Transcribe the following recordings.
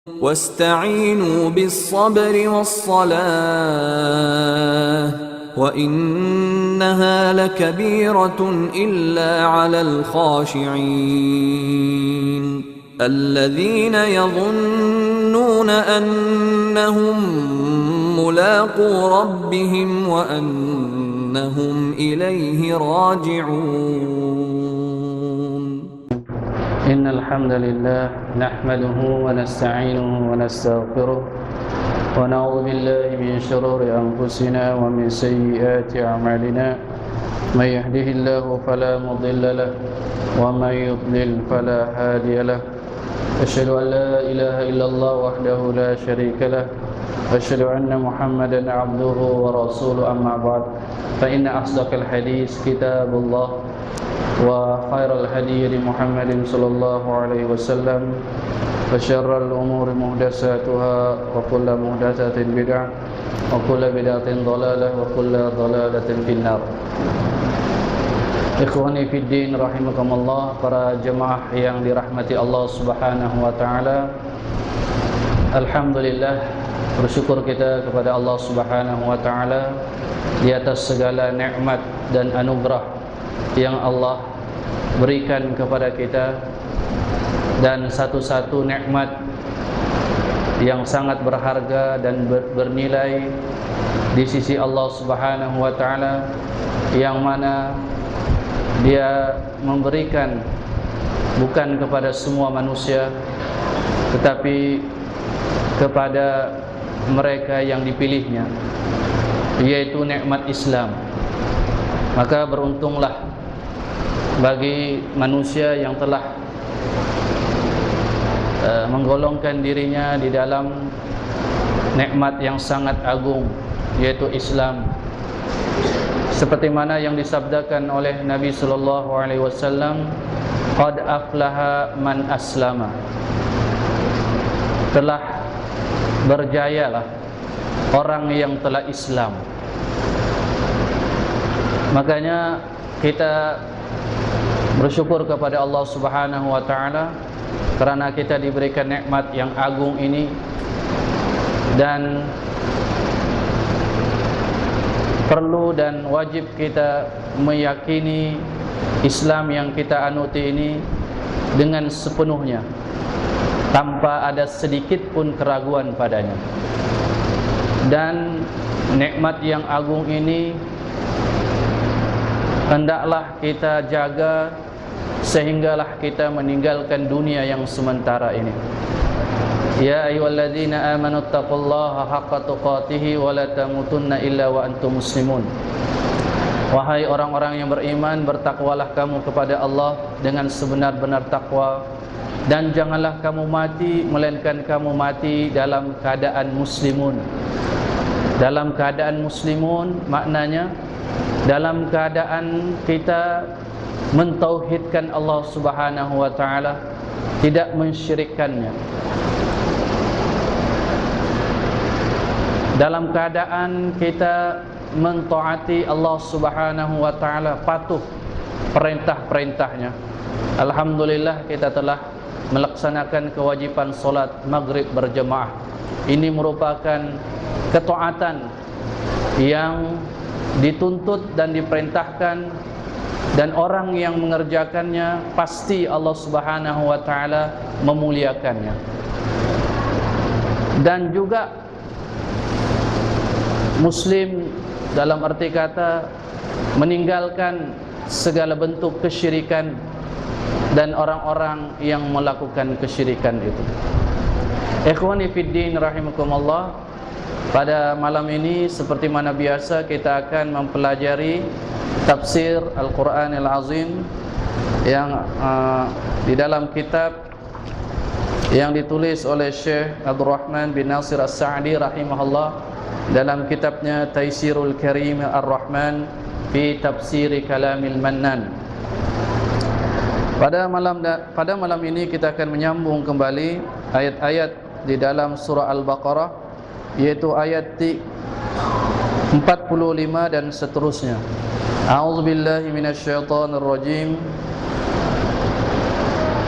واستعينوا بالصبر والصلاة وإنها لكبيرة إلا على الخاشعين الذين يظنون أنهم ملاقو ربهم وأنهم إليه راجعون. إن الحمد لله نحمده ونستعينه ونستغفره ونعوذ بالله من شرور أنفسنا ومن سيئات أعمالنا من يهده الله فلا مضل له ومن يضلل فلا هادي له أشهد أن لا إله إلا الله وحده لا شريك له وأشهد أن محمدا عبده ورسوله أما بعد فإن أصدق الحديث كتاب الله وخير الهدي لمحمد صلى الله عليه وسلم وشر الأمور محدثاتها وكل محدثة بدعة وكل بدعة ضلالة وكل ضلالة في النار. Ikhwani fi din rahimakumullah, para jemaah yang dirahmati Allah Subhanahu wa taala. Alhamdulillah, bersyukur kita kepada Allah Subhanahu wa taala di atas segala nikmat dan anugerah yang Allah berikan kepada kita, dan satu-satu nikmat yang sangat berharga dan bernilai di sisi Allah Subhanahu wa taala, yang mana Dia memberikan bukan kepada semua manusia tetapi kepada mereka yang dipilihnya, yaitu nikmat Islam. Maka beruntunglah bagi manusia yang telah menggolongkan dirinya di dalam nikmat yang sangat agung, yaitu Islam. Seperti mana yang disabdakan oleh Nabi sallallahu alaihi wasallam, qad aflaha man aslama, telah berjayalah orang yang telah Islam. Makanya kita bersyukur kepada Allah Subhanahu wa taala kerana kita diberikan nikmat yang agung ini, dan perlu dan wajib kita meyakini Islam yang kita anuti ini dengan sepenuhnya, tanpa ada sedikit pun keraguan padanya. Dan nikmat yang agung ini hendaklah kita jaga sehinggalah kita meninggalkan dunia yang sementara ini. Ya ayyuhalladzina amanu taqullaha haqqa tuqatih wa la tamutunna illa wa antum muslimun. Wahai orang-orang yang beriman, bertakwalah kamu kepada Allah dengan sebenar-benar takwa, dan janganlah kamu mati melainkan kamu mati dalam keadaan muslimun. Dalam keadaan muslimun maknanya dalam keadaan kita mentauhidkan Allah Subhanahu wa taala, tidak mensyirikkannya. Dalam keadaan kita mentaati Allah Subhanahu wa taala, patuh perintah-perintahnya. Alhamdulillah, kita telah melaksanakan kewajiban solat maghrib berjemaah. Ini merupakan ketaatan yang dituntut dan diperintahkan, dan orang yang mengerjakannya pasti Allah Subhanahu wa taala memuliakannya. Dan juga Muslim dalam arti kata meninggalkan segala bentuk kesyirikan dan orang-orang yang melakukan kesyirikan itu. Ikhwani fid din rahimakumullah, pada malam ini seperti mana biasa kita akan mempelajari tafsir Al-Quranil Azim yang di dalam kitab yang ditulis oleh Syekh Abdul Rahman bin Nasir As-Sa'di rahimahullah dalam kitabnya Taysirul Karim Ar-Rahman fi Tafsiri Kalamil Mannan. Pada malam ini kita akan menyambung kembali ayat-ayat di dalam surah Al-Baqarah, yaitu ayat 45 dan seterusnya. A'udzubillahi minasyaitonirrajim.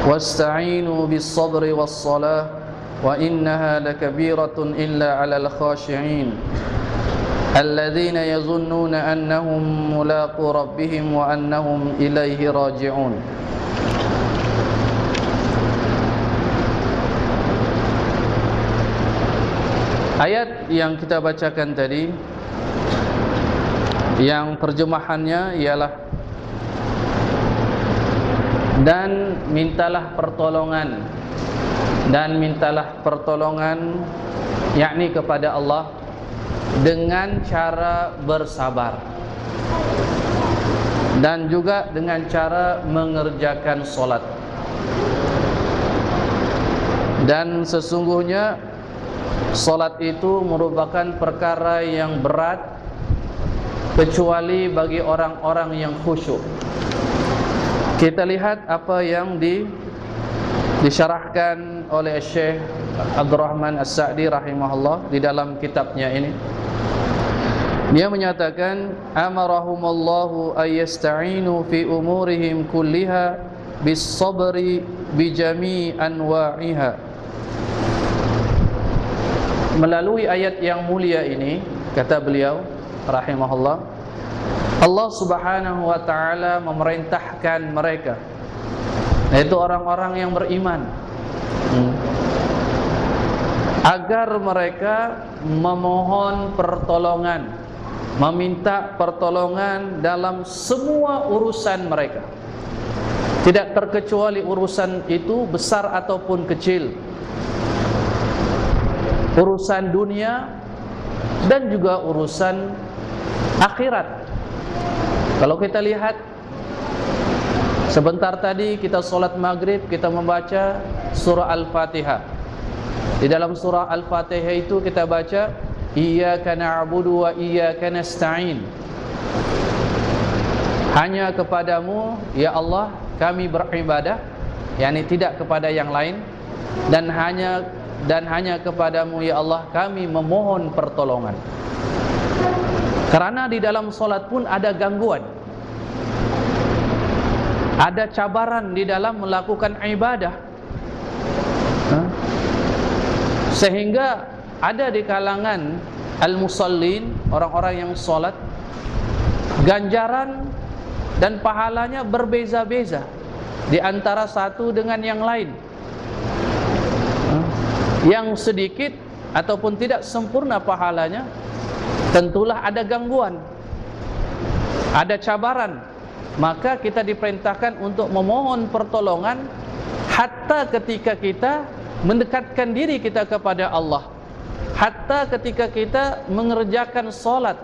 Wasta'inu bis-sabri was-salah wa innaha lakabiratun illa 'alal khashi'in alladzina yazunnuna annahum mulaqu rabbihim wa annahum ilaihi raji'un. Ayat yang kita bacakan tadi, yang terjemahannya ialah dan mintalah pertolongan yakni kepada Allah dengan cara bersabar dan juga dengan cara mengerjakan solat. Dan sesungguhnya solat itu merupakan perkara yang berat kecuali bagi orang-orang yang khusyuk. Kita lihat apa yang disyarahkan oleh Syekh Abdul Rahman As-Sa'di rahimahullah di dalam kitabnya ini. Dia menyatakan amarahumullahu ayyasta'inu fi umurihim kulliha bis-sabri bi jami' anwa'iha. Melalui ayat yang mulia ini, kata beliau rahimahullah, Allah Subhanahu wa taala memerintahkan mereka, yaitu orang-orang yang beriman, agar mereka memohon pertolongan, meminta pertolongan dalam semua urusan mereka, tidak terkecuali urusan itu besar ataupun kecil, urusan dunia dan juga urusan akhirat. Kalau kita lihat sebentar tadi kita solat maghrib, kita membaca surah Al-Fatihah. Di dalam surah Al-Fatihah itu kita baca iyyaka na'budu wa iyyaka nasta'in. Hanya kepadamu ya Allah kami beribadah, yakni tidak kepada yang lain, dan hanya kepadamu ya Allah kami memohon pertolongan. Karena di dalam solat pun ada gangguan, ada cabaran di dalam melakukan ibadah, sehingga ada di kalangan al-musallin, orang-orang yang solat, ganjaran dan pahalanya berbeza-beza di antara satu dengan yang lain. Yang sedikit ataupun tidak sempurna pahalanya, tentulah ada gangguan, ada cabaran. Maka kita diperintahkan untuk memohon pertolongan hatta ketika kita mendekatkan diri kita kepada Allah, hatta ketika kita mengerjakan solat,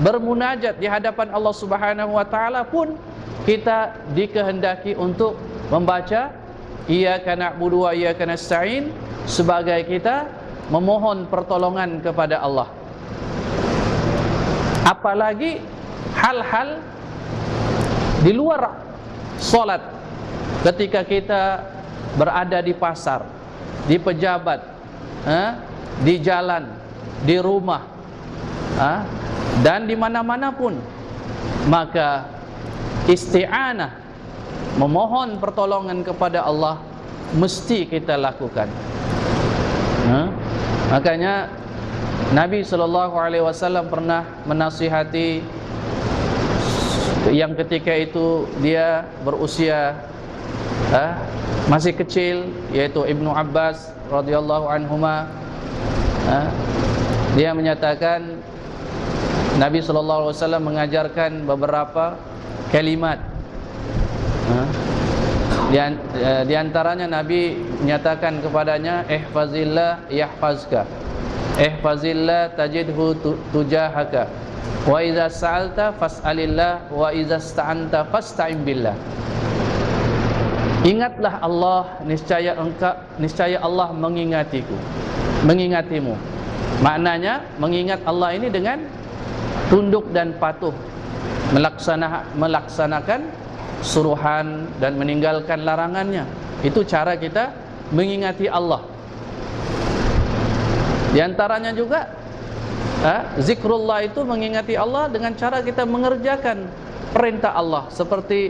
bermunajat di hadapan Allah Subhanahu wa taala pun kita dikehendaki untuk membaca iyyaka na'budu wa iyyaka nasta'in sebagai kita memohon pertolongan kepada Allah. Apalagi hal-hal di luar solat, ketika kita berada di pasar, di pejabat, di jalan, di rumah, dan di mana-mana pun, maka isti'anah, memohon pertolongan kepada Allah mesti kita lakukan. Makanya Nabi SAW pernah menasihati yang ketika itu dia berusia masih kecil, yaitu Ibnu Abbas radhiyallahu anhuma. Dia menyatakan Nabi SAW mengajarkan beberapa kalimat. Di antaranya Nabi menyatakan kepadanya ihfazillah yahfazka, ihfazillah tajidhu tujahaka, wa idza sa'alta fas'alillah, wa idza sta'anta fasta'in billah. Ingatlah Allah, niscaya Allah mengingatimu. Maknanya mengingat Allah ini dengan tunduk dan patuh, melaksanakan suruhan dan meninggalkan larangannya. Itu cara kita mengingati Allah. Di antaranya juga zikrullah itu mengingati Allah dengan cara kita mengerjakan perintah Allah, seperti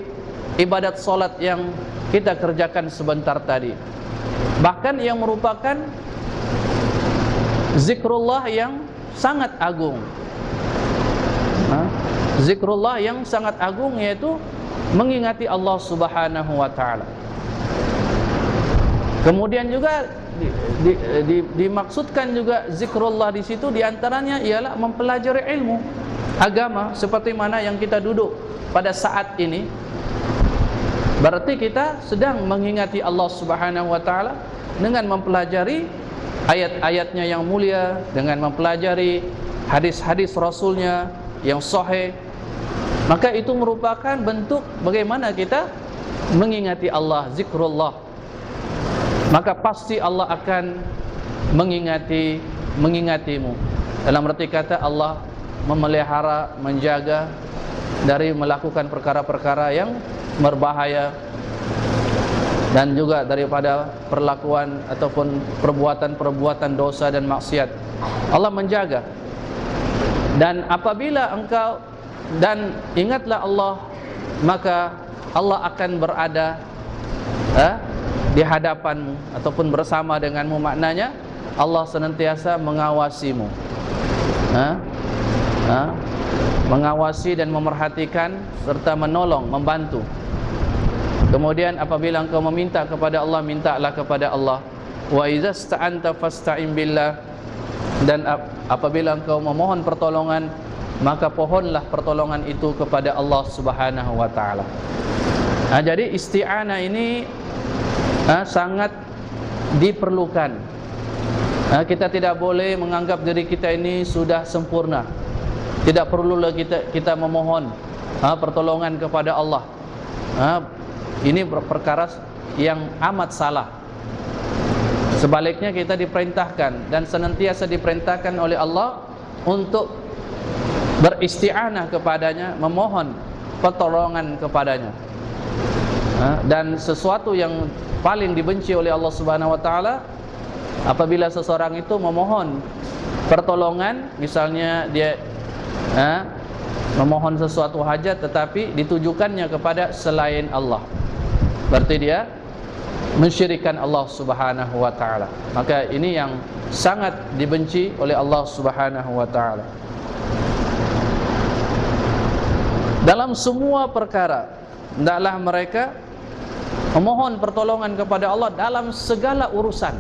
ibadat solat yang kita kerjakan sebentar tadi. Bahkan yang merupakan zikrullah yang sangat agung. Zikrullah yang sangat agung yaitu mengingati Allah Subhanahu wa taala. Kemudian juga dimaksudkan juga zikrullah di situ diantaranya ialah mempelajari ilmu agama seperti mana yang kita duduk pada saat ini. Berarti kita sedang mengingati Allah Subhanahu wa taala dengan mempelajari ayat-ayatnya yang mulia, dengan mempelajari hadis-hadis Rasulnya yang sahih. Maka itu merupakan bentuk bagaimana kita mengingati Allah, zikrullah. Maka pasti Allah akan mengingatimu. Dalam arti kata Allah memelihara, menjaga dari melakukan perkara-perkara yang berbahaya dan juga daripada perlakuan ataupun perbuatan-perbuatan dosa dan maksiat. Allah menjaga. Dan apabila engkau dan ingatlah Allah, maka Allah akan berada di hadapanmu ataupun bersama denganmu. Maknanya Allah senantiasa mengawasimu, mengawasi dan memerhatikan serta menolong, membantu. Kemudian apabila engkau meminta kepada Allah, mintalah kepada Allah. Wa idza sta'anta fasta'in billah. Dan apabila engkau memohon pertolongan, maka pohonlah pertolongan itu kepada Allah Subhanahu wa taala. Jadi isti'anah ini sangat diperlukan. Kita tidak boleh menganggap diri kita ini sudah sempurna. Tidak perlulah kita memohon pertolongan kepada Allah. Ini perkara yang amat salah. Sebaliknya kita diperintahkan dan senantiasa diperintahkan oleh Allah untuk beristi'anah kepadanya, memohon pertolongan kepadanya. Dan sesuatu yang paling dibenci oleh Allah Subhanahu wa taala apabila seseorang itu memohon pertolongan, misalnya dia memohon sesuatu hajat tetapi ditujukannya kepada selain Allah. Berarti dia mensyirikkan Allah Subhanahu wa taala. Maka ini yang sangat dibenci oleh Allah Subhanahu wa taala. Dalam semua perkara hendaklah mereka memohon pertolongan kepada Allah dalam segala urusan.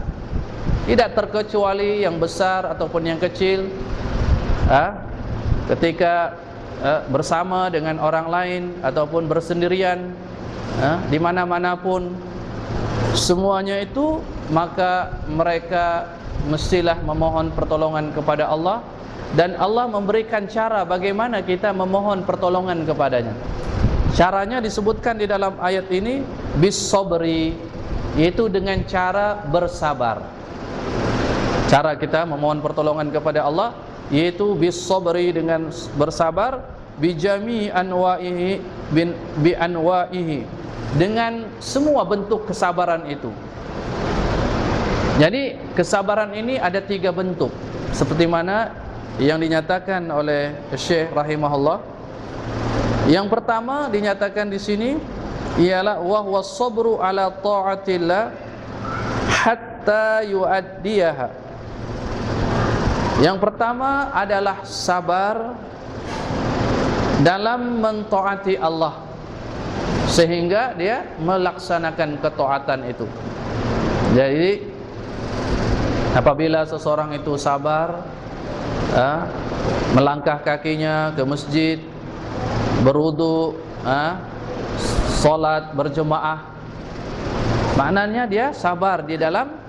Tidak terkecuali yang besar ataupun yang kecil. Ketika bersama dengan orang lain ataupun bersendirian, di mana-mana pun, semuanya itu maka mereka mestilah memohon pertolongan kepada Allah. Dan Allah memberikan cara bagaimana kita memohon pertolongan kepadanya. Caranya disebutkan di dalam ayat ini bis-sabri, yaitu dengan cara bersabar. Cara kita memohon pertolongan kepada Allah yaitu bis-sabri, dengan bersabar, bijami anwa'ihi, bi anwa'ihi, dengan semua bentuk kesabaran itu. Jadi kesabaran ini ada 3 bentuk, seperti mana yang dinyatakan oleh Syekh rahimahullah. Yang pertama dinyatakan di sini ialah wa huwa sabru ala ta'atillah hatta yu'addiyaha. Yang pertama adalah sabar dalam mentaati Allah sehingga dia melaksanakan ketaatan itu. Jadi apabila seseorang itu sabar, melangkah kakinya ke masjid, berwudu, solat berjemaah, maknanya dia sabar di dalam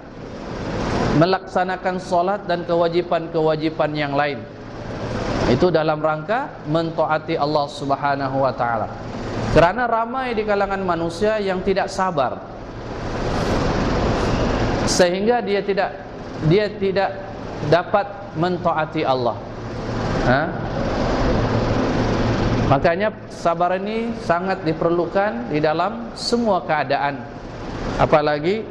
melaksanakan solat dan kewajipan-kewajipan yang lain. Itu dalam rangka mentaati Allah Subhanahu wa taala. Kerana ramai di kalangan manusia yang tidak sabar, sehingga dia tidak dapat mentaati Allah. Makanya sabar ini sangat diperlukan di dalam semua keadaan, apalagi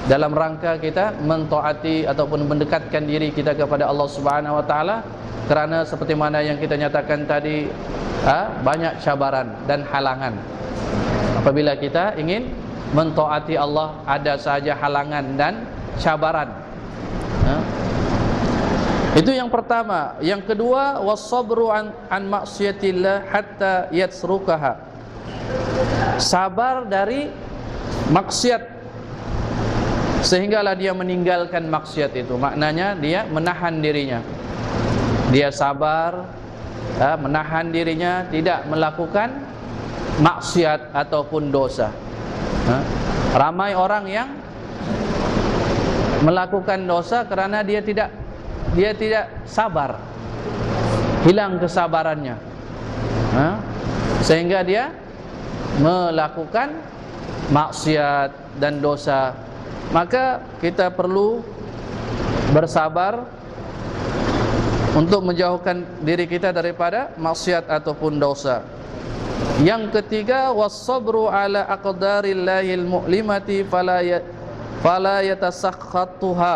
dalam rangka kita mentaati ataupun mendekatkan diri kita kepada Allah Subhanahu wa taala. Kerana seperti mana yang kita nyatakan tadi, banyak cabaran dan halangan. Apabila kita ingin mentaati Allah, ada saja halangan dan cabaran. Itu yang pertama. Yang kedua, was-sabru an maksiatillah hatta yatsrukaha. Sabar dari maksiat sehinggalah dia meninggalkan maksiat itu. Maknanya dia menahan dirinya. Dia sabar, menahan dirinya tidak melakukan maksiat ataupun dosa. Ramai orang yang melakukan dosa kerana dia tidak sabar, hilang kesabarannya, sehingga dia melakukan maksiat dan dosa. Maka kita perlu bersabar untuk menjauhkan diri kita daripada maksiat ataupun dosa. Yang ketiga, was-sabru ala aqdarillahil mu'limati fala yatasakhatuha.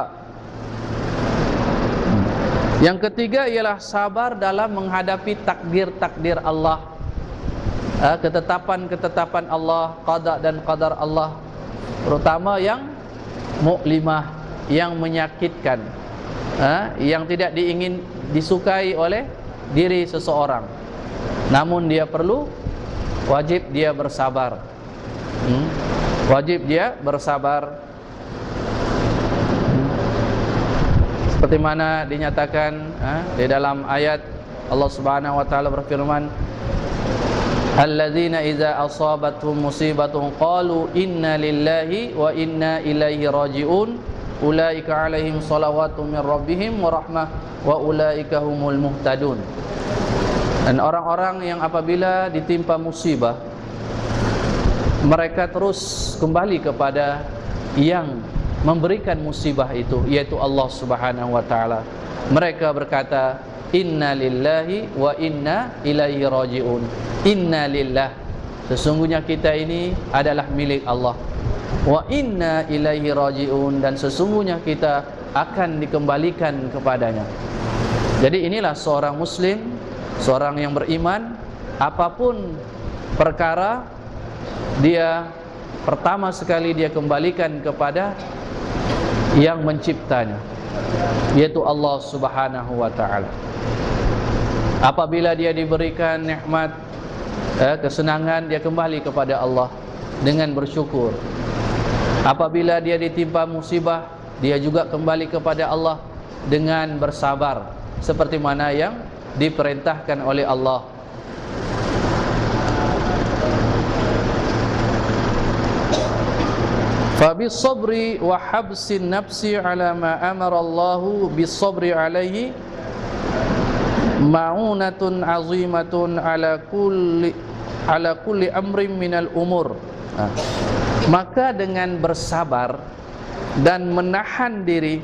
Yang ketiga ialah sabar dalam menghadapi takdir-takdir Allah, ketetapan-ketetapan Allah, qada dan qadar Allah, terutama yang mu'limah, yang menyakitkan, yang tidak disukai oleh diri seseorang. Namun dia wajib dia bersabar. Wajib dia bersabar. Seperti mana dinyatakan di dalam ayat Allah Subhanahu wa taala berfirman, alladzina idza asabatuhum musibatun qalu inna lillahi wa inna ilaihi rajiun ulaika alaihim shalawatun min rabbihim wa rahmah wa ulaika humul muhtadun. Dan orang-orang yang apabila ditimpa musibah, mereka terus kembali kepada yang memberikan musibah itu, yaitu Allah Subhanahu wa taala. Mereka berkata, inna lillahi wa inna ilaihi rajiun. Inna lillah, sesungguhnya kita ini adalah milik Allah. Wa inna ilaihi rajiun, dan sesungguhnya kita akan dikembalikan kepadanya. Jadi inilah seorang muslim, seorang yang beriman, apapun perkara, dia pertama sekali dia kembalikan kepada yang menciptanya, yaitu Allah Subhanahu wa taala. Apabila dia diberikan nikmat, kesenangan, dia kembali kepada Allah dengan bersyukur. Apabila dia ditimpa musibah, dia juga kembali kepada Allah dengan bersabar, seperti mana yang diperintahkan oleh Allah. Fabis-sabri wa habsin nafsi ala ma amara Allahu bis-sabri alaihi ma'unatun azimatun ala kulli amrin minal umur. Maka dengan bersabar dan menahan diri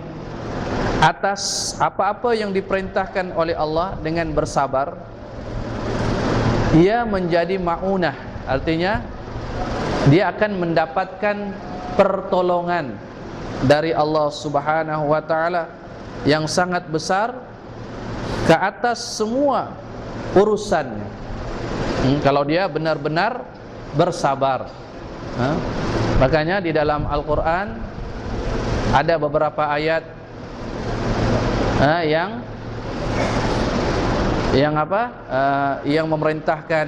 atas apa-apa yang diperintahkan oleh Allah, dengan bersabar, ia menjadi ma'unah. Artinya dia akan mendapatkan pertolongan dari Allah Subhanahu wa taala yang sangat besar ke atas semua urusannya. Kalau dia benar-benar bersabar. Makanya di dalam Al-Qur'an ada beberapa ayat yang memerintahkan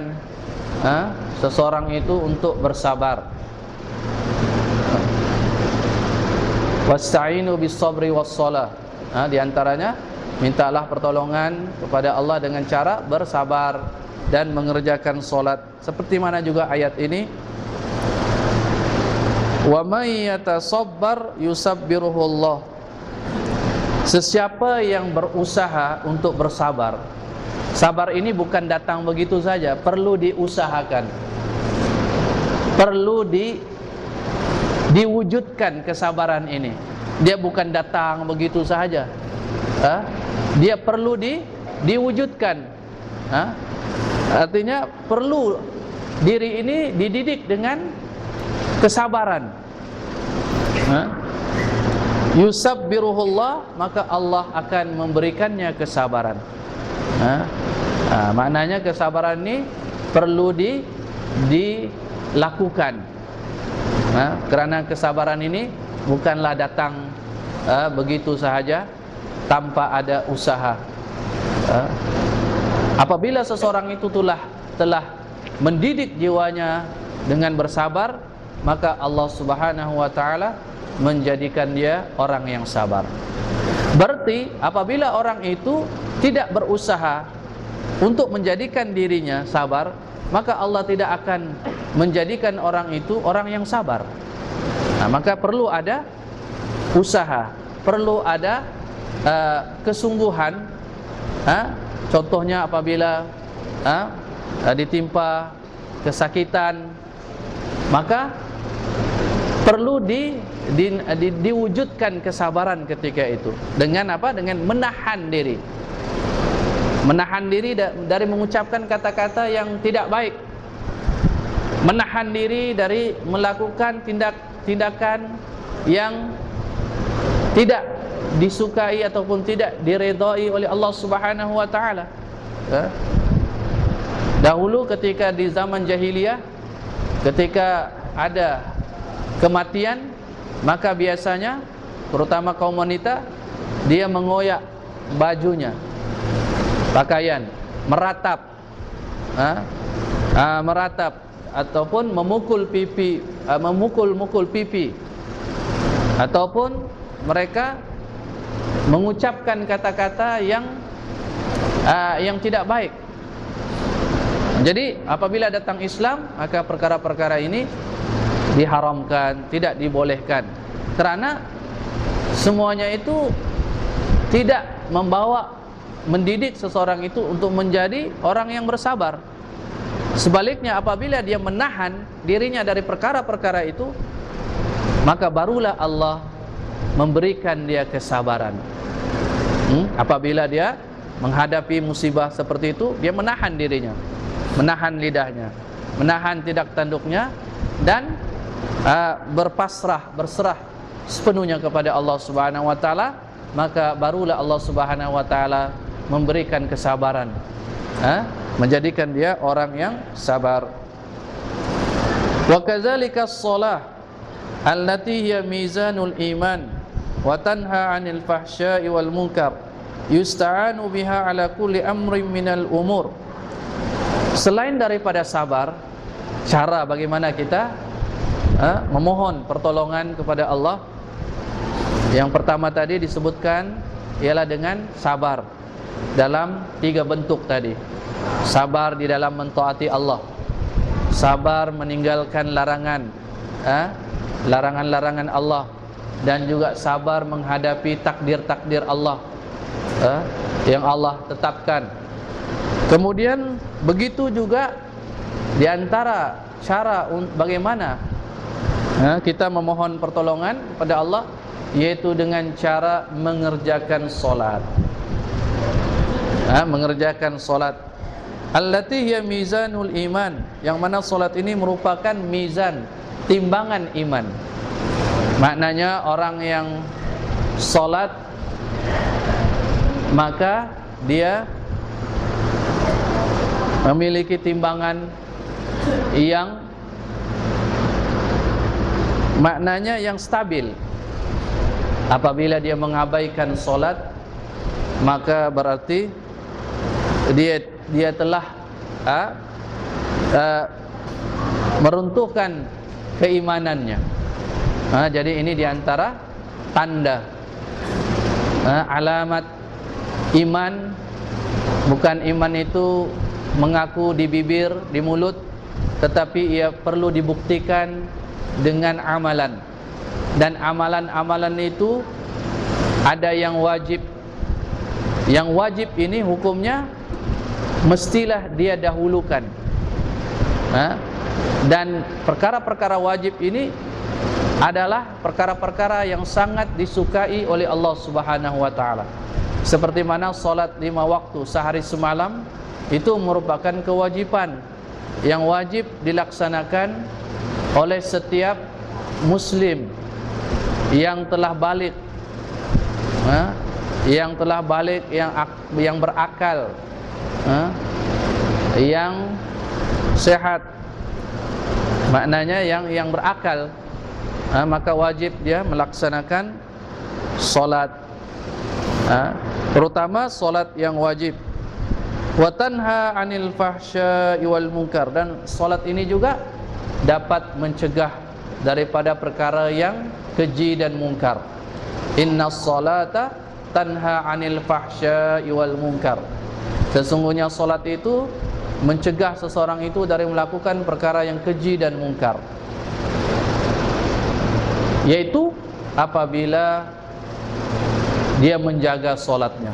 seseorang itu untuk bersabar. Wasta'inu bis-sabri was-shalah. Di antaranya, mintalah pertolongan kepada Allah dengan cara bersabar dan mengerjakan solat. Seperti mana juga ayat ini, wa may yatasabbar yusabbiruhu Allah. Sesiapa yang berusaha untuk bersabar, sabar ini bukan datang begitu saja, perlu diusahakan, perlu diwujudkan kesabaran ini. Dia bukan datang begitu saja, dia perlu diwujudkan. Artinya perlu diri ini dididik dengan kesabaran. Yusabbiruhullah, maka Allah akan memberikannya kesabaran. Maknanya kesabaran ini perlu dilakukan. Kerana kesabaran ini bukanlah datang begitu sahaja, tanpa ada usaha. Apabila seseorang itu telah mendidik jiwanya dengan bersabar, maka Allah Subhanahu wa taala menjadikan dia orang yang sabar. Berarti apabila orang itu tidak berusaha untuk menjadikan dirinya sabar, maka Allah tidak akan menjadikan orang itu orang yang sabar. Nah, maka perlu ada usaha, perlu ada kesungguhan. Contohnya apabila ditimpa kesakitan, maka perlu diwujudkan kesabaran ketika itu. Dengan apa? Dengan menahan diri. Menahan diri dari mengucapkan kata-kata yang tidak baik. Menahan diri dari melakukan tindakan yang tidak disukai ataupun tidak diredai oleh Allah Subhanahu wa taala. Dahulu ketika di zaman jahiliyah, ketika ada kematian, maka biasanya terutama kaum wanita, dia mengoyak bajunya, pakaian, meratap, meratap ataupun memukul pipi, memukul pipi, ataupun mereka mengucapkan kata-kata yang tidak baik. Jadi apabila datang Islam, maka perkara-perkara ini diharamkan, tidak dibolehkan. Kerana semuanya itu tidak mendidik seseorang itu untuk menjadi orang yang bersabar. Sebaliknya apabila dia menahan dirinya dari perkara-perkara itu, maka barulah Allah memberikan dia kesabaran. Apabila dia menghadapi musibah seperti itu, dia menahan dirinya, menahan lidahnya, menahan tindak tanduknya, dan berserah sepenuhnya kepada Allah Subhanahu wa taala, maka barulah Allah Subhanahu wa taala memberikan kesabaran, menjadikan dia orang yang sabar. Wa kadzalika as-shalah allati hiya mizanul iman wa tanha 'anil fahsya'i wal munkar yusta'anu biha ala kulli amrin minal umur. Selain daripada sabar, cara bagaimana kita memohon pertolongan kepada Allah, yang pertama tadi disebutkan ialah dengan sabar dalam 3 bentuk tadi. Sabar di dalam mentaati Allah, sabar meninggalkan larangan, larangan-larangan Allah, dan juga sabar menghadapi takdir-takdir Allah yang Allah tetapkan. Kemudian begitu juga di antara cara bagaimana kita memohon pertolongan kepada Allah, yaitu dengan cara mengerjakan solat. Mengerjakan solat allati hiya mizanul iman, yang mana solat ini merupakan mizan, timbangan iman. Maknanya orang yang solat, maka dia memiliki timbangan yang maknanya yang stabil. Apabila dia mengabaikan solat, maka berarti dia telah meruntuhkan keimanannya. Jadi ini diantara tanda alamat iman. Bukan iman itu mengaku di bibir, di mulut, tetapi ia perlu dibuktikan dengan amalan. Dan amalan-amalan itu ada yang wajib. Yang wajib ini hukumnya mestilah dia dahulukan. Dan perkara-perkara wajib ini adalah perkara-perkara yang sangat disukai oleh Allah Subhanahu wa taala. Seperti mana solat 5 waktu sehari semalam, itu merupakan kewajiban yang wajib dilaksanakan oleh setiap muslim yang telah balik, yang telah balik, yang berakal, yang sehat. Maknanya yang berakal, maka wajib dia melaksanakan solat. Terutama solat yang wajib. Wa tanha 'anil fahsya'i wal munkar, dan solat ini juga dapat mencegah daripada perkara yang keji dan mungkar. Innas salata tanha 'anil fahsya'i wal munkar. Sesungguhnya solat itu mencegah seseorang itu dari melakukan perkara yang keji dan mungkar, yaitu apabila dia menjaga solatnya,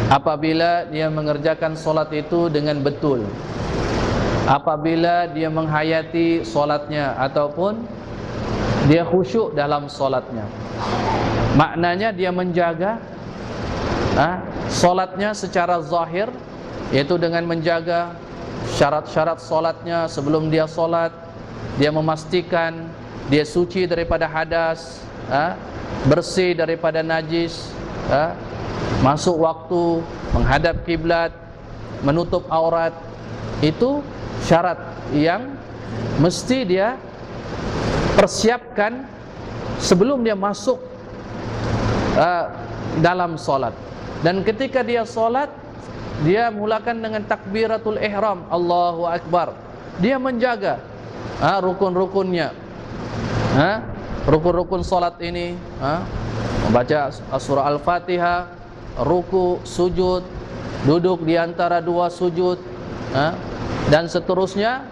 apabila dia mengerjakan solat itu dengan betul, apabila dia menghayati solatnya ataupun dia khusyuk dalam solatnya. Maknanya dia menjaga solatnya secara zahir, yaitu dengan menjaga syarat-syarat solatnya. Sebelum dia solat, dia memastikan dia suci daripada hadas, bersih daripada najis, masuk waktu, menghadap kiblat, menutup aurat. Itu syarat yang mesti dia persiapkan sebelum dia masuk dalam solat. Dan ketika dia solat, dia mulakan dengan takbiratul ihram, Allahu Akbar. Dia menjaga rukun-rukunnya, rukun-rukun solat ini, membaca surah Al-Fatihah, ruku, sujud, duduk di antara dua sujud, dan seterusnya.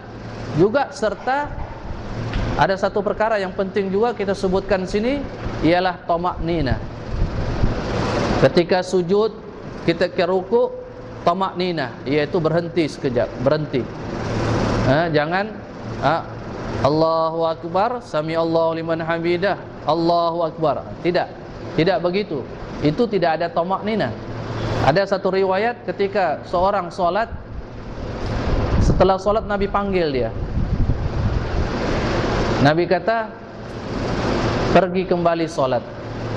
Juga serta ada satu perkara yang penting juga kita sebutkan sini, ialah tamaknina. Ketika sujud, kita ke ruku, tamaknina, yaitu berhenti sekejap, berhenti. Jangan Allahu Akbar, sami Allahu liman hamidah, Allahu Akbar. Tidak begitu. Itu tidak ada tamaknina. Ada satu riwayat ketika seorang solat, setelah solat Nabi panggil dia. Nabi kata, pergi kembali solat,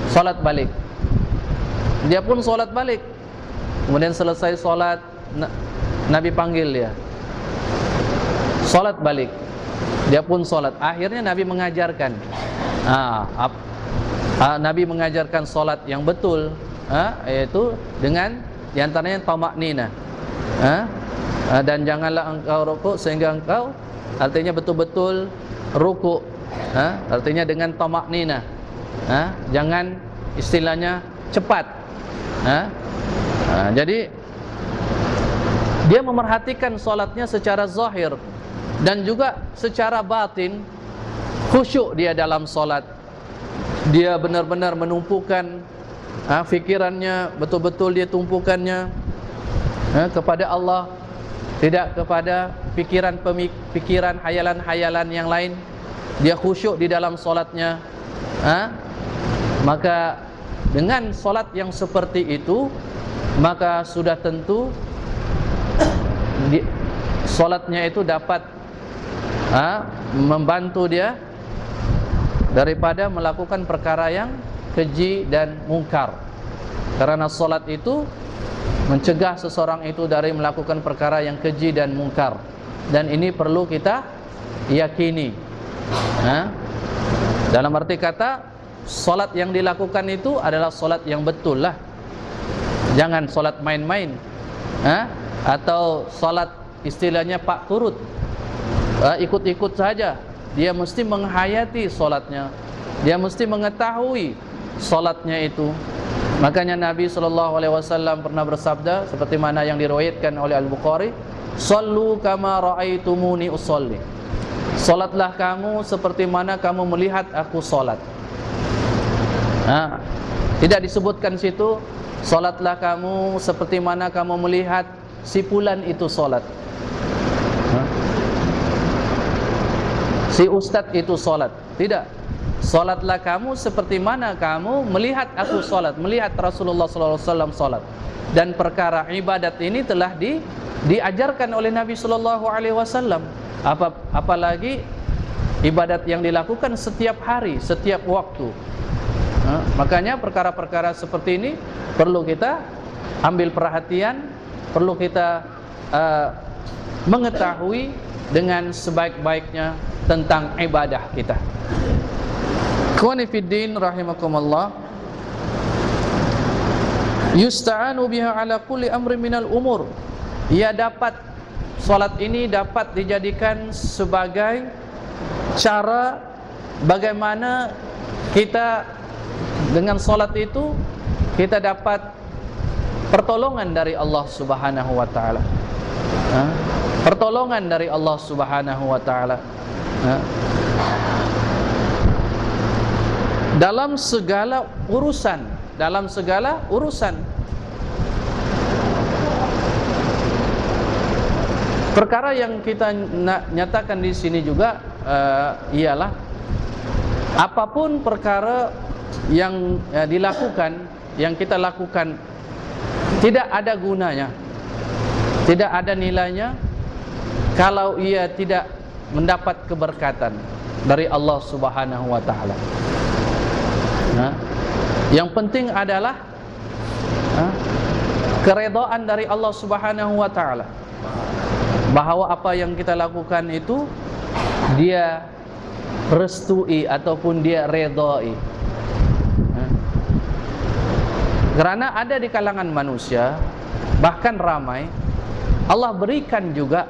solat balik. Dia pun solat balik. Kemudian selesai solat, Nabi panggil dia, solat balik. Dia pun solat. Akhirnya Nabi mengajarkan, Nabi mengajarkan solat yang betul, yaitu dengan diantaranya tamaknina. Dan janganlah engkau rukuk sehingga engkau, artinya betul-betul rukuk, artinya dengan tamaknina. Jangan istilahnya cepat. Jadi dia memerhatikan solatnya secara zahir dan juga secara batin, khusyuk dia dalam solat. Dia benar-benar menumpukan fikirannya, betul-betul dia tumpukannya kepada Allah, tidak kepada pikiran hayalan-hayalan yang lain. Dia khusyuk di dalam solatnya. Maka dengan solat yang seperti itu, maka sudah tentu solatnya itu dapat membantu dia daripada melakukan perkara yang keji dan mungkar. Karena solat itu mencegah seseorang itu dari melakukan perkara yang keji dan mungkar. Dan ini perlu kita yakini. Dalam arti kata, solat yang dilakukan itu adalah solat yang betul lah. Jangan solat main-main, atau solat istilahnya pak turut, ikut-ikut saja. Dia mesti menghayati solatnya, dia mesti mengetahui solatnya itu. Makanya Nabi SAW pernah bersabda, seperti mana yang diriwayatkan oleh Al-Bukhari, "Shallu kama ra'aitumuni usolli." Solatlah kamu seperti mana kamu melihat aku solat. Tidak disebutkan situ, solatlah kamu seperti mana kamu melihat si fulan itu solat, si ustadz itu solat. Tidak. Solatlah kamu seperti mana kamu melihat aku solat, melihat Rasulullah SAW solat. Dan perkara ibadat ini telah diajarkan oleh Nabi SAW. Apalagi ibadat yang dilakukan setiap hari, setiap waktu. Makanya perkara-perkara seperti ini perlu kita ambil perhatian, perlu kita mengetahui dengan sebaik-baiknya tentang ibadah kita. Ikhwani fiddin rahimakumullah. Yusta'anu biha ala kulli amri minal umur. Ia dapat, solat ini dapat dijadikan sebagai cara bagaimana kita dengan solat itu kita dapat pertolongan dari Allah Subhanahu wa taala. Pertolongan dari Allah Subhanahu wa taala. Dalam segala urusan, perkara yang kita nyatakan di sini juga ialah apapun perkara yang dilakukan, yang kita lakukan tidak ada gunanya, tidak ada nilainya kalau ia tidak mendapat keberkatan dari Allah Subhanahu wa taala. Yang penting adalah keredaan dari Allah Subhanahu wa taala, bahwa apa yang kita lakukan itu dia restui ataupun dia redai. Kerana ada di kalangan manusia, bahkan ramai, Allah berikan juga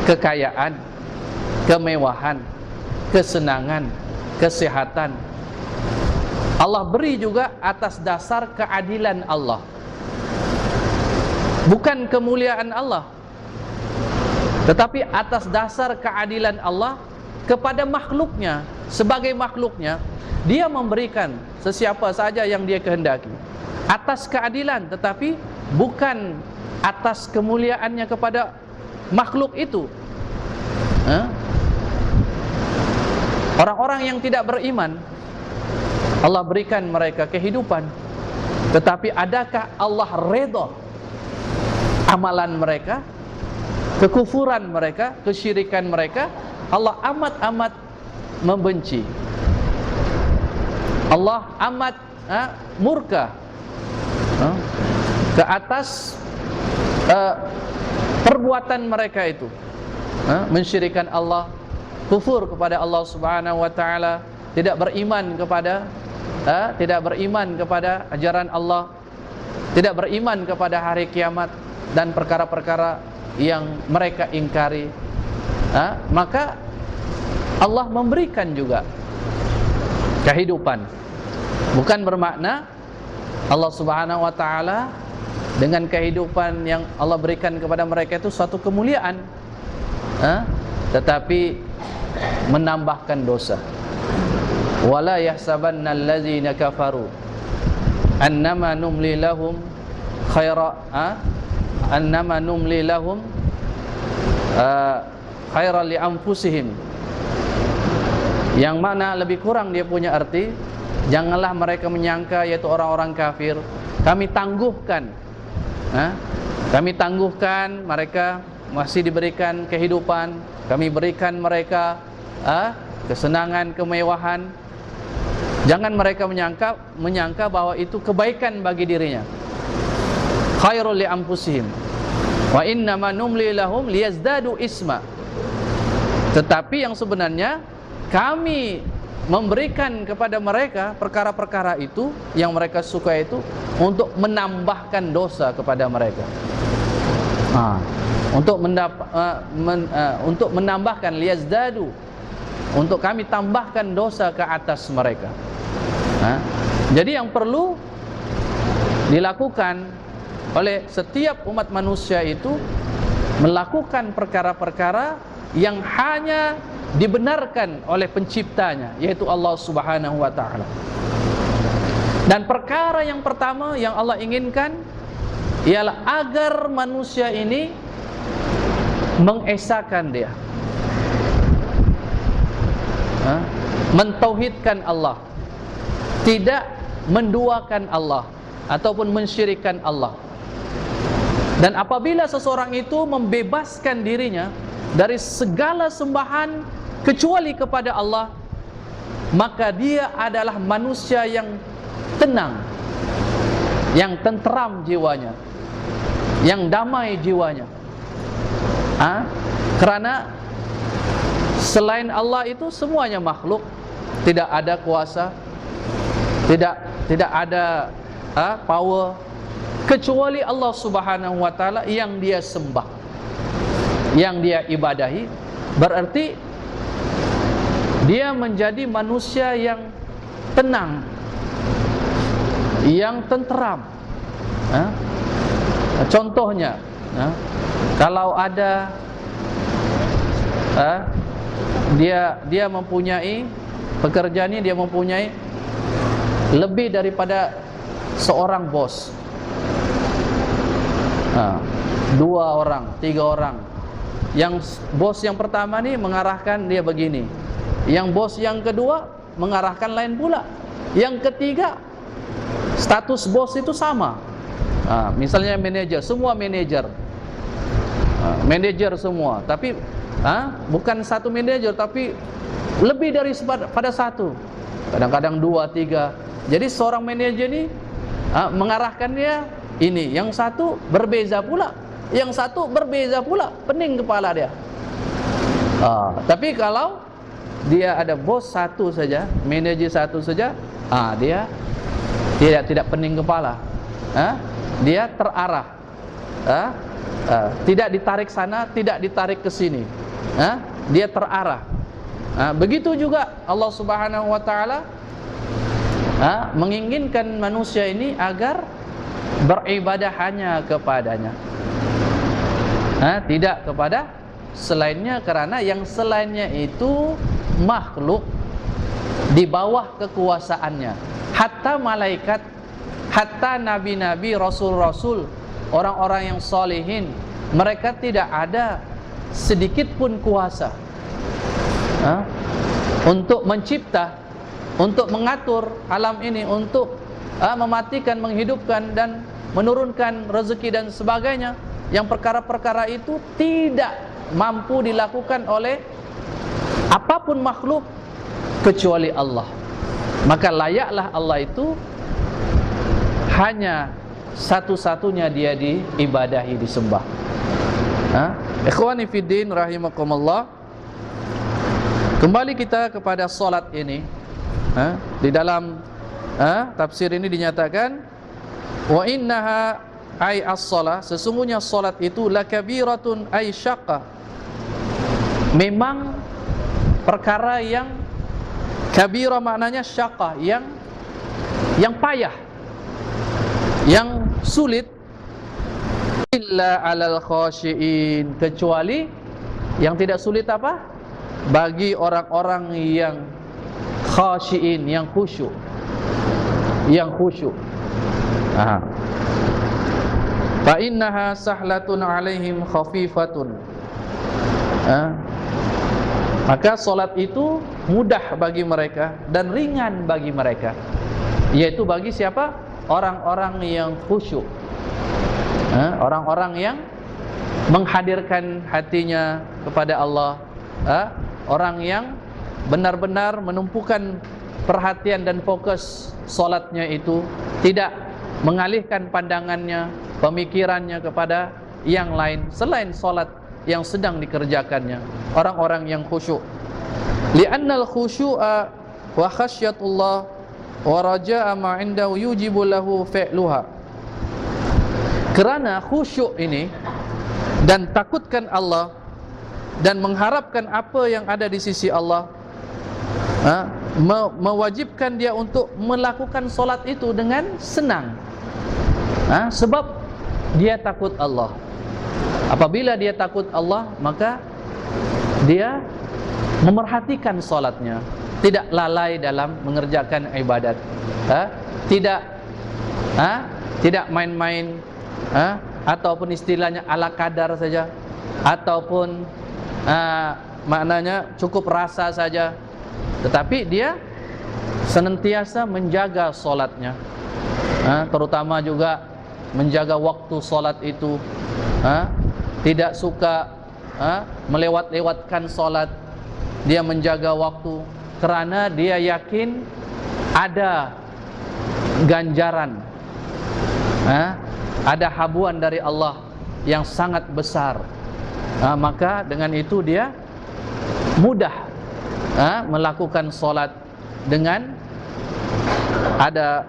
kekayaan, kemewahan, kesenangan, kesehatan. Allah beri juga atas dasar keadilan Allah, bukan kemuliaan Allah, tetapi atas dasar keadilan Allah kepada makhluknya. Sebagai makhluknya, Dia memberikan sesiapa saja yang Dia kehendaki atas keadilan, tetapi bukan atas kemuliaannya kepada makhluk itu. Orang-orang yang tidak beriman, Allah berikan mereka kehidupan, tetapi adakah Allah redha amalan mereka, kekufuran mereka, kesyirikan mereka? Allah amat-amat membenci. Allah amat murka ke atas perbuatan mereka itu, mensyirikan Allah, kufur kepada Allah Subhanahu wa taala, tidak beriman kepada ajaran Allah, tidak beriman kepada hari kiamat dan perkara-perkara yang mereka ingkari. Maka Allah memberikan juga kehidupan. Bukan bermakna Allah Subhanahu wa taala dengan kehidupan yang Allah berikan kepada mereka itu suatu kemuliaan, tetapi menambahkan dosa. Wala yahsabanna allazina kafaru annama numli lahum khaira annama numli lahum khairan li anfusihim. Yang mana lebih kurang dia punya arti, janganlah mereka menyangka, yaitu orang-orang kafir, kami tangguhkan mereka masih diberikan kehidupan, kami berikan mereka kesenangan, kemewahan. Jangan mereka menyangka bahwa itu kebaikan bagi dirinya. Khairul li anfusihim wa innama numli lahum liyazdadu isma. Tetapi yang sebenarnya kami memberikan kepada mereka perkara-perkara itu yang mereka suka itu untuk menambahkan dosa kepada mereka. Untuk menambahkan liyazdadu, untuk kami tambahkan dosa ke atas mereka. Jadi yang perlu dilakukan oleh setiap umat manusia itu melakukan perkara-perkara yang hanya dibenarkan oleh penciptanya, yaitu Allah Subhanahu wa taala. Dan perkara yang pertama yang Allah inginkan ialah agar manusia ini mengesahkan Dia, mentauhidkan Allah, tidak menduakan Allah ataupun mensyirikkan Allah. Dan apabila seseorang itu membebaskan dirinya dari segala sembahan kecuali kepada Allah, maka dia adalah manusia yang tenang, yang tentram jiwanya, yang damai jiwanya. Kerana selain Allah itu semuanya makhluk, tidak ada kuasa, tidak ada power kecuali Allah Subhanahu wa taala yang dia sembah, yang dia ibadahi. Berarti dia menjadi manusia yang tenang, yang tenteram. Contohnya, kalau ada dia mempunyai pekerjaan ini, dia mempunyai lebih daripada seorang bos, 2 orang, 3 orang. Yang bos yang pertama nih mengarahkan dia begini, yang bos yang kedua mengarahkan lain pula, yang ketiga status bos itu sama. Misalnya manajer, semua manajer, manajer semua, tapi bukan satu manajer, tapi lebih dari pada satu, kadang-kadang 2, 3. Jadi seorang manajer ini mengarahkan dia ini, yang satu berbeza pula, yang satu berbeza pula, pening kepala dia. Tapi kalau dia ada bos satu saja, manajer satu saja, dia tidak pening kepala, dia terarah, tidak ditarik sana, tidak ditarik ke sini, dia terarah. Begitu juga Allah Subhanahu wa taala menginginkan manusia ini agar beribadah hanya kepadanya, tidak kepada selainnya, karena yang selainnya itu makhluk di bawah kekuasaannya. Hatta malaikat, hatta nabi-nabi, rasul-rasul, orang-orang yang solehin, mereka tidak ada sedikit pun kuasa untuk mencipta, untuk mengatur alam ini, untuk mematikan, menghidupkan, dan menurunkan rezeki dan sebagainya. Yang perkara-perkara itu tidak mampu dilakukan oleh apapun makhluk kecuali Allah. Maka layaklah Allah itu hanya satu-satunya dia diibadahi, disembah. Ikhwani fiddin rahimakumullah, kembali kita kepada solat ini. Di dalam tafsir ini dinyatakan, wa innaha ay as-shalah, sesungguhnya solat itu lakabiratun ay syaqqa, memang perkara yang kabira, maknanya syaqqa, yang payah, yang sulit. Illa alal khashiin, kecuali yang tidak sulit apa? Bagi orang-orang yang khashiin, yang khusyuk, yang khusyuk. Fa innaha sahlatun alaihim khafifatun. Maka solat itu mudah bagi mereka dan ringan bagi mereka, yaitu bagi siapa? Orang-orang yang khusyuk, orang-orang yang menghadirkan hatinya kepada Allah, orang yang benar-benar menumpukan perhatian dan fokus solatnya itu, tidak mengalihkan pandangannya, pemikirannya kepada yang lain selain solat yang sedang dikerjakannya. Orang-orang yang khusyuk, li'annal khusyu'a wa khasyatullah wa raja'a ma 'indahu yujibu lahu fi'luha. Kerana khusyuk ini dan takutkan Allah dan mengharapkan apa yang ada di sisi Allah, mewajibkan dia untuk melakukan solat itu dengan senang, sebab dia takut Allah. Apabila dia takut Allah, maka dia memerhatikan solatnya, tidak lalai dalam mengerjakan ibadat, tidak main-main, ataupun istilahnya ala kadar saja, ataupun maknanya cukup rasa saja, tetapi dia senantiasa menjaga solatnya, terutama juga menjaga waktu solat itu, tidak suka melewat-lewatkan solat. Dia menjaga waktu kerana dia yakin ada ganjaran, ada habuan dari Allah yang sangat besar. Maka dengan itu dia mudah melakukan solat dengan ada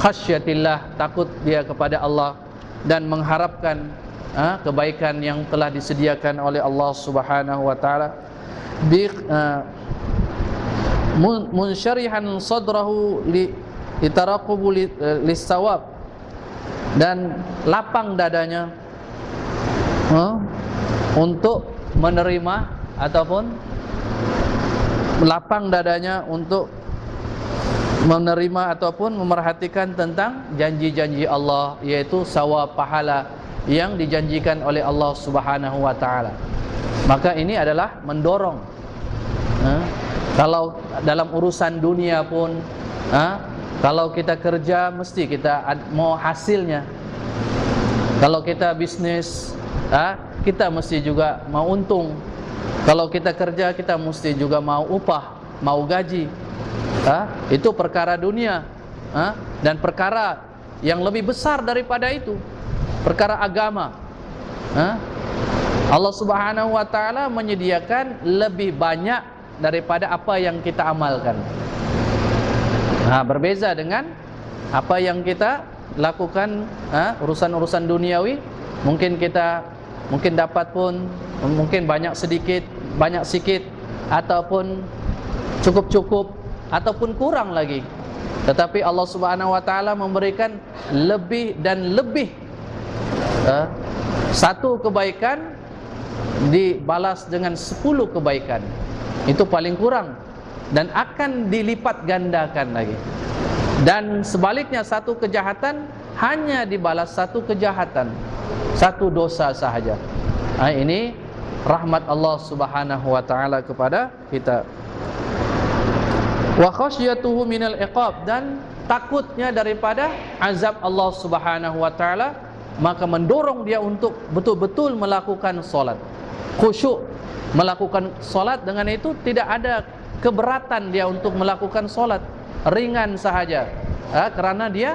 khasyatillah, takut dia kepada Allah dan mengharapkan kebaikan yang telah disediakan oleh Allah Subhanahu wa taala. Munsyarihan sadrahu litaraqubu lis-sawab, dan lapang dadanya untuk menerima ataupun lapang dadanya untuk menerima ataupun memerhatikan tentang janji-janji Allah, yaitu sawab pahala yang dijanjikan oleh Allah Subhanahu wa taala. Maka ini adalah mendorong. Kalau dalam urusan dunia pun, kalau kita kerja mesti kita mau hasilnya. Kalau kita bisnis, kita mesti juga mau untung. Kalau kita kerja, kita mesti juga mau upah, mau gaji. Itu perkara dunia. Dan perkara yang lebih besar daripada itu, perkara agama. Allah Subhanahu wa taala menyediakan lebih banyak daripada apa yang kita amalkan. Berbeza dengan apa yang kita lakukan, urusan-urusan duniawi, mungkin dapat pun, mungkin banyak sedikit, banyak sikit, ataupun cukup-cukup, ataupun kurang lagi. Tetapi Allah Subhanahu wa taala memberikan lebih dan lebih. Satu kebaikan dibalas dengan 10 kebaikan. Itu paling kurang, dan akan dilipat gandakan lagi. Dan sebaliknya, satu kejahatan hanya dibalas satu kejahatan, satu dosa sahaja. Ini rahmat Allah Subhanahu wa taala kepada kita. Wa khasyatuhu minal iqab, dan takutnya daripada azab Allah Subhanahu wa taala, maka mendorong dia untuk betul-betul melakukan solat, khusyuk melakukan solat. Dengan itu tidak ada keberatan dia untuk melakukan solat, ringan sahaja, kerana dia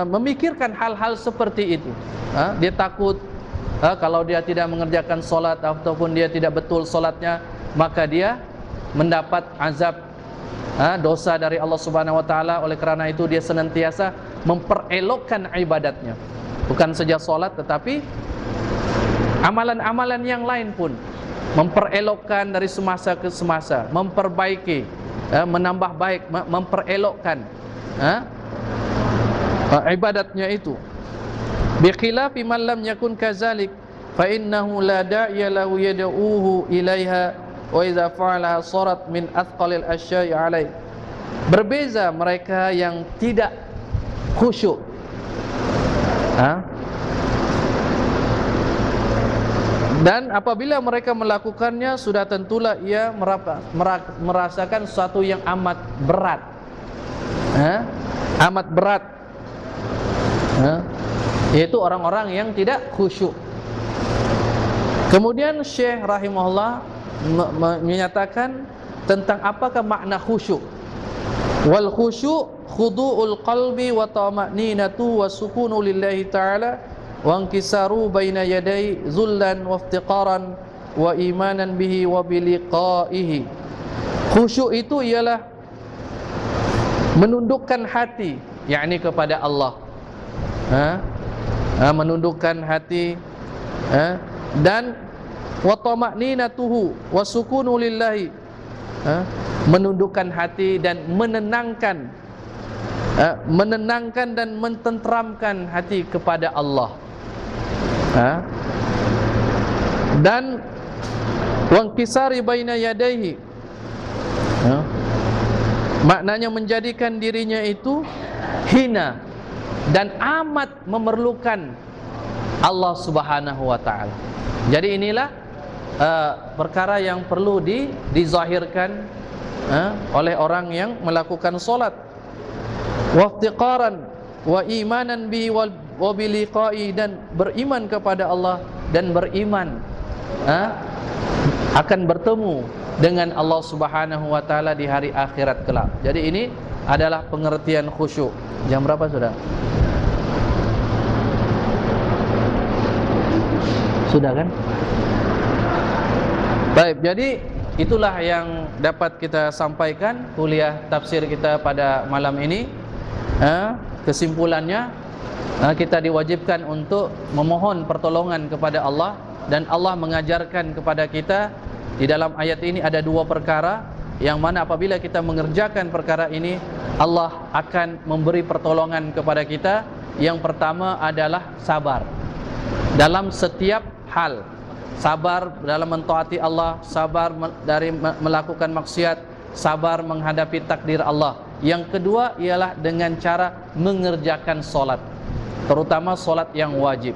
memikirkan hal-hal seperti itu. Dia takut kalau dia tidak mengerjakan solat ataupun dia tidak betul solatnya, maka dia mendapat azab, dosa dari Allah Subhanahu wa taala. Oleh kerana itu dia senantiasa memperelokkan ibadatnya, bukan saja solat tetapi amalan-amalan yang lain pun memperelokkan dari semasa ke semasa, memperbaiki, menambah baik, memperelokkan ibadatnya itu. Bi khilafi man lam yakun kadzalik fa innahu la da'iya lahu yad'uhu ilaiha wa idza fa'ala sarat min athqalil asya'i alai. Berbeza mereka yang tidak khusyuk, dan apabila mereka melakukannya, sudah tentulah ia merasakan sesuatu yang amat berat, amat berat, yaitu orang-orang yang tidak khusyuk. Kemudian Syekh rahimahullah menyatakan tentang apakah makna khusyuk. Wal khusyuk khudu'ul qalbi wa tama'ninatu wa sukunu lillahi ta'ala wa inkisaru baina yadai zullan wa iftiqaran wa imanan bihi wa biliqaihi. Khusyuk itu ialah menundukkan hati, yakni kepada Allah, menundukkan hati, dan wa tama'ninatuhu wa sukunu lillahi, menundukkan hati dan menenangkan dan mententeramkan hati kepada Allah. Dan wangkisari baina yadaihi, maknanya menjadikan dirinya itu hina dan amat memerlukan Allah Subhanahu wa taala. Jadi inilah perkara yang perlu dizahirkan oleh orang yang melakukan solat. Waftiqaran wa imanan bihi wa biliqai, dan beriman kepada Allah dan beriman akan bertemu dengan Allah Subhanahu wa taala di hari akhirat kelak. Jadi ini adalah pengertian khusyuk. Jam berapa sudah? Sudah kan? Baik, jadi itulah yang dapat kita sampaikan kuliah tafsir kita pada malam ini. Kesimpulannya, kita diwajibkan untuk memohon pertolongan kepada Allah, dan Allah mengajarkan kepada kita di dalam ayat ini ada dua perkara yang mana apabila kita mengerjakan perkara ini, Allah akan memberi pertolongan kepada kita. Yang pertama adalah sabar dalam setiap hal, sabar dalam mentaati Allah, sabar dari melakukan maksiat, sabar menghadapi takdir Allah. Yang kedua ialah dengan cara mengerjakan solat, terutama solat yang wajib.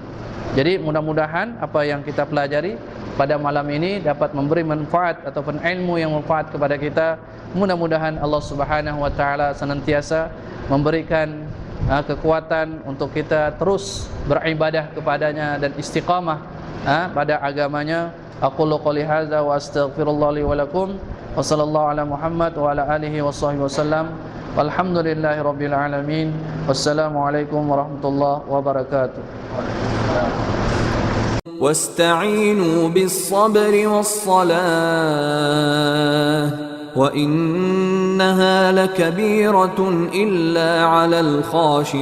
Jadi mudah-mudahan apa yang kita pelajari pada malam ini dapat memberi manfaat ataupun ilmu yang manfaat kepada kita. Mudah-mudahan Allah Subhanahu wa taala senantiasa memberikan kekuatan untuk kita terus beribadah kepadanya dan istiqamah pada agamanya. Aqulu qouli hadza wa astaghfirullah li wa lakum wa sallallahu ala Muhammad wa ala alihi wa sahbihi wasallam. Walhamdulillahi rabbil alamin. Wassalamualaikum warahmatullahi wabarakatuh. واستعينوا بالصبر والصلاة وإنها لكبيرة إلا على الخاشعين